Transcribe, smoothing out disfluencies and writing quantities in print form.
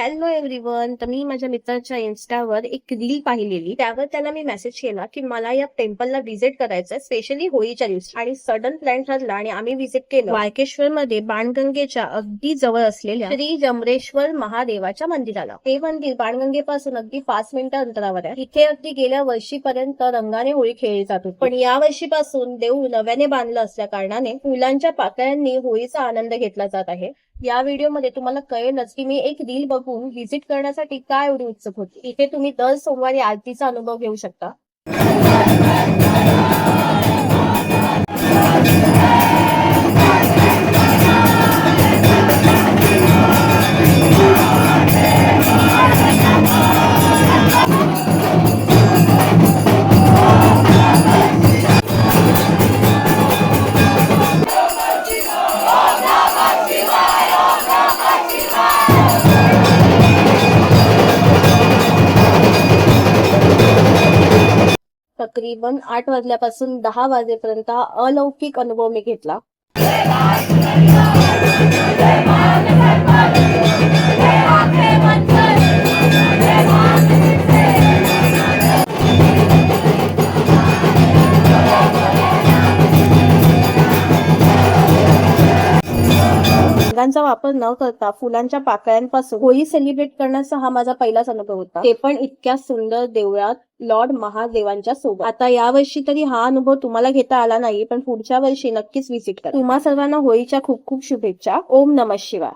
Hello everyone. तर मी माझ्या मित्राच्या इन्स्टावर एक रील पाहिलेली. त्यावर त्याला मी मेसेज केला की मला या टेम्पलला व्हिजिट करायचंय, स्पेशली होळीच्या दिवशी. आणि सडन प्लॅन ठरला आणि आम्ही व्हिजिट केलं वाळकेश्वर मध्ये बाणगंगेच्या अगदी जवळ असलेल्या श्री जमरेश्वर महादेवाच्या मंदिराला. हे मंदिर बाणगंगेपासून अगदी 5 मिनिटं अंतरावर आहे. इथे अगदी गेल्या वर्षीपर्यंत रंगाने होळी खेळली जात होती, पण या वर्षीपासून देऊळ नव्याने बांधलं असल्या कारणाने फुलांच्या पाकळ्यांनी होळीचा आनंद घेतला जात आहे. या व्हिडिओमध्ये तुम्हाला कळेलच की मी एक रील बघून व्हिजिट करण्यासाठी काय एवढी उत्सुक होती. इथे तुम्ही दर सोमवारी आरतीचा अनुभव घेऊ शकता. तकरीबन 8 वाजल्यापासून 10 वाजेपर्यंत हा अलौकिक अनुभव मी घेतला. रंगांचा वापर न करता फुलांच्या पाकळ्यांपासून होळी सेलिब्रेट करण्याचा हा माझा पहिलाच अनुभव होता, ते पण इतक्या सुंदर देवळात लॉर्ड महादेवांच्या सोबत. आता या वर्षी तरी हा अनुभव तुम्हाला घेता आला नाही, पण पुढच्या वर्षी नक्कीच व्हिजिट करा. तुम्हा सर्वांना होळीच्या खूप खूप शुभेच्छा. ओम नमः शिवाय.